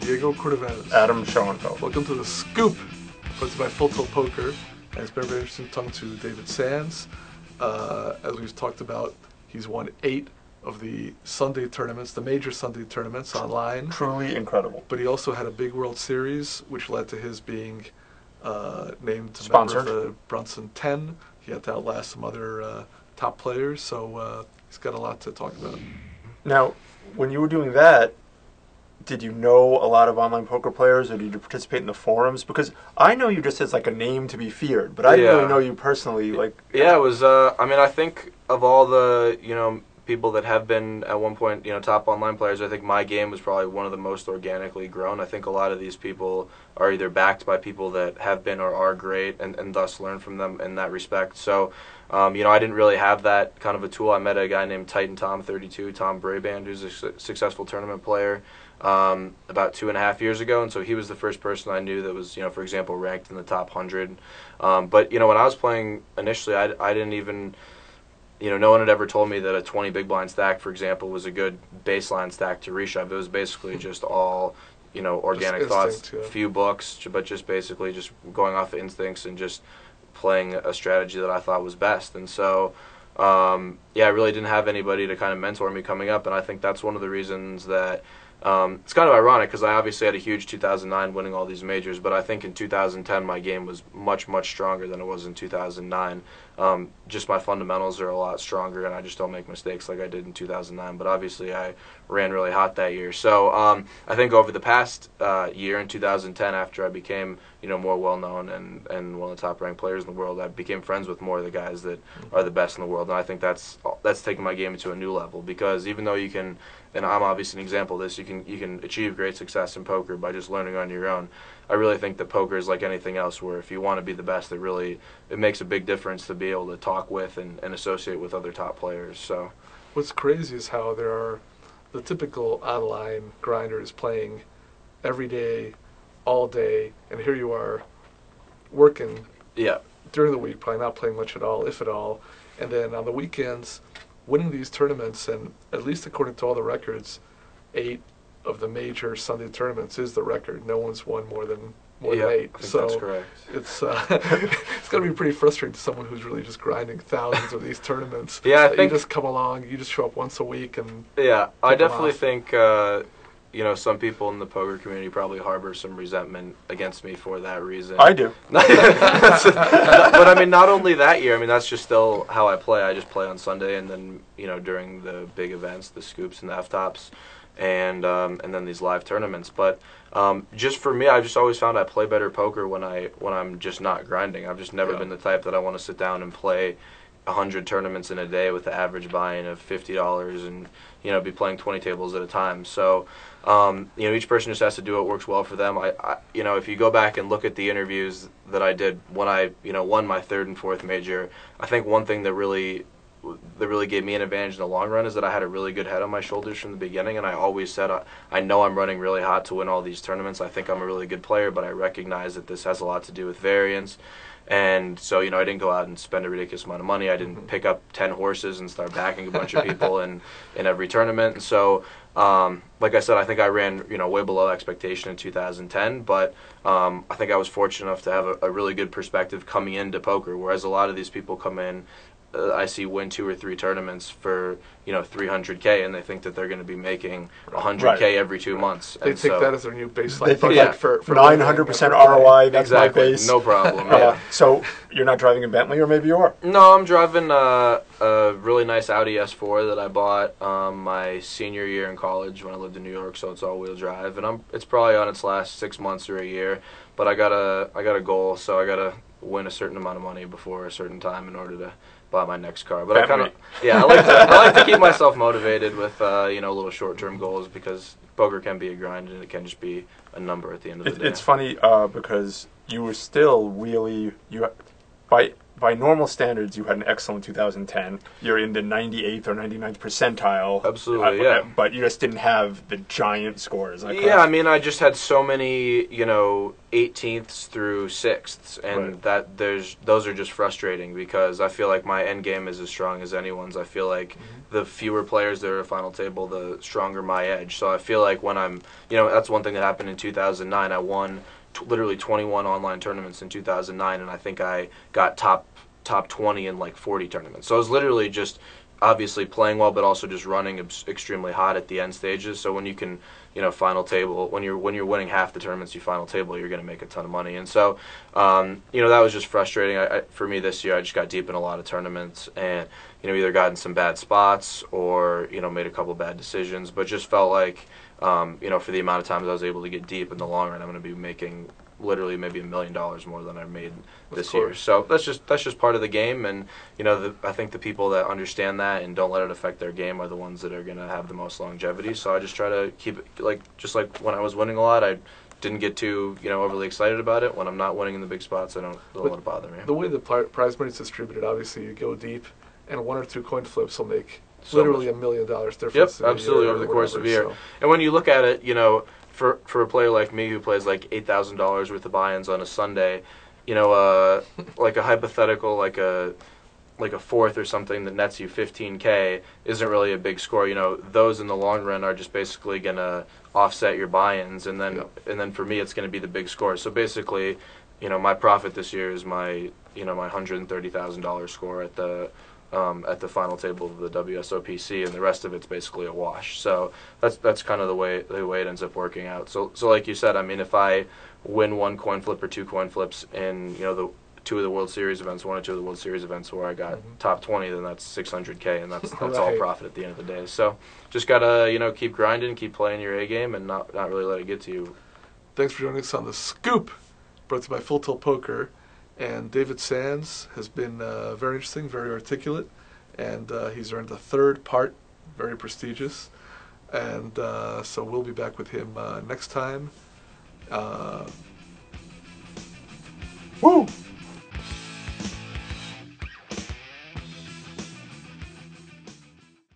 Diego Cordovez. Adam Schoenfeld. Welcome to The Scoop, presented by Full Tilt Poker. And it's been very interesting to talk to David Sands. As we've talked about, he's won 8 of the Sunday tournaments, the major Sunday tournaments online. Truly incredible. But he also had a big World Series, which led to his being named a member Sponsored. of the Brunson 10. He had to outlast some other top players, so he's got a lot to talk about. Now, when you were doing that, did you know a lot of online poker players, or did you participate in the forums? Because I know you just as like a name to be feared, but I didn't really know you personally. Like, yeah, it was. I mean, I think of all the people that have been at one point top online players, I think my game was probably one of the most organically grown. I think a lot of these people are either backed by people that have been or are great, and thus learn from them in that respect. So. I didn't really have that kind of a tool. I met a guy named Titan Tom 32, Tom Braband, who's a successful tournament player, about 2.5 years ago, and so he was the first person I knew that was, for example, ranked in the top 100. But when I was playing initially, I didn't even, no one had ever told me that a 20 big blind stack, for example, was a good baseline stack to reshove. It was basically just all, organic thoughts, few books, but just basically just going off of instincts and just playing a strategy that I thought was best. And so, I really didn't have anybody to kind of mentor me coming up, and I think that's one of the reasons that it's kind of ironic, because I obviously had a huge 2009 winning all these majors, but I think in 2010 my game was much, much stronger than it was in 2009. Just my fundamentals are a lot stronger, and I just don't make mistakes like I did in 2009, but obviously I ran really hot that year. So I think over the past year, in 2010, after I became more well-known and one of the top-ranked players in the world, I became friends with more of the guys that are the best in the world, and I think that's taken my game to a new level, because even though you can, and I'm obviously an example of this, you can achieve great success in poker by just learning on your own. I really think that poker is like anything else, where if you want to be the best, it makes a big difference to be able to talk with and associate with other top players. So, what's crazy is how there are the typical online grinders playing every day, all day, and here you are working during the week, probably not playing much at all, if at all, and then on the weekends winning these tournaments, and at least according to all the records, 8 of the major Sunday tournaments is the record. No one's won more than 8. I think that's correct. It's it's going to be pretty frustrating to someone who's really just grinding thousands of these tournaments. Yeah, I think you just come along, you just show up once a week, and I definitely think some people in the poker community probably harbor some resentment against me for that reason. I do. But I mean, not only that year. I mean, that's just still how I play. I just play on Sunday, and then during the big events, the scoops and the F-tops, and then these live tournaments. But just for me, I've just always found I play better poker when I'm just not grinding. I've just never been the type that I want to sit down and play 100 tournaments in a day with the average buy-in of $50 and be playing 20 tables at a time. So each person just has to do what works well for them. I if you go back and look at the interviews that I did when I won my 3rd and 4th major, I think one thing that really gave me an advantage in the long run is that I had a really good head on my shoulders from the beginning, and I always said, I know I'm running really hot to win all these tournaments. I think I'm a really good player, but I recognize that this has a lot to do with variance. And so, I didn't go out and spend a ridiculous amount of money. I didn't pick up 10 horses and start backing a bunch of people in every tournament. And so, like I said, I think I ran, way below expectation in 2010, but I think I was fortunate enough to have a really good perspective coming into poker, whereas a lot of these people come in, I see win 2 or 3 tournaments for $300K, and they think that they're going to be making $100K every 2 months. They and take so, that as their new baseline. They think for 900% ROI. That's exactly, my base. no problem. So you're not driving a Bentley, or maybe you are? No, I'm driving a really nice Audi S4 that I bought my senior year in college when I lived in New York. So it's all-wheel drive, and it's probably on its last 6 months or a year. But I got a goal, so I got to win a certain amount of money before a certain time in order to buy my next car. But I like to keep myself motivated with little short-term goals, because poker can be a grind, and it can just be a number at the end of the day. It's funny because you were still really by normal standards, you had an excellent 2010. You're in the 98th or 99th percentile. Absolutely, yeah. But you just didn't have the giant scores. Yeah, I mean, I just had so many, 18ths through 6ths, and those are just frustrating because I feel like my end game is as strong as anyone's. I feel like the fewer players that are at final table, the stronger my edge. So I feel like when I'm, that's one thing that happened in 2009. I won literally 21 online tournaments in 2009, and I think I got top 20 in like 40 tournaments. So I was literally just obviously playing well, but also just running extremely hot at the end stages. So when you can, final table, when you're winning half the tournaments you final table, you're going to make a ton of money. And so, that was just frustrating. For me this year, I just got deep in a lot of tournaments and, either got in some bad spots or, made a couple bad decisions, but just felt like, for the amount of times I was able to get deep in the long run, I'm going to be making literally maybe $1 million more than I made this year. So that's just part of the game, and I think the people that understand that and don't let it affect their game are the ones that are going to have the most longevity. So I just try to keep it just like when I was winning a lot, I didn't get too overly excited about it. When I'm not winning in the big spots, I don't let it bother me. The way the prize money is distributed, obviously you go deep, and 1 or 2 coin flips will make literally $1 million difference. Yep, absolutely, over the course of a year. So. And when you look at it, for a player like me who plays like $8,000 worth of buy-ins on a Sunday, like a hypothetical, like a fourth or something that nets you $15K isn't really a big score. Those in the long run are just basically gonna offset your buy-ins, and then for me it's gonna be the big score. So basically, my profit this year is my my $130,000 score at the final table of the WSOPC, and the rest of it's basically a wash. So that's kind of the way it ends up working out. So like you said, I mean, if I win 1 coin flip or 2 coin flips in the 2 of the World Series events, 1 or 2 of the World Series events where I got top 20, then that's $600K, and that's all profit at the end of the day. So just gotta keep grinding, keep playing your A game, and not really let it get to you. Thanks for joining us on The Scoop, brought to you by Full Tilt Poker. And David Sands has been very interesting, very articulate, and he's earned a 3rd part, very prestigious. And so we'll be back with him next time. Woo!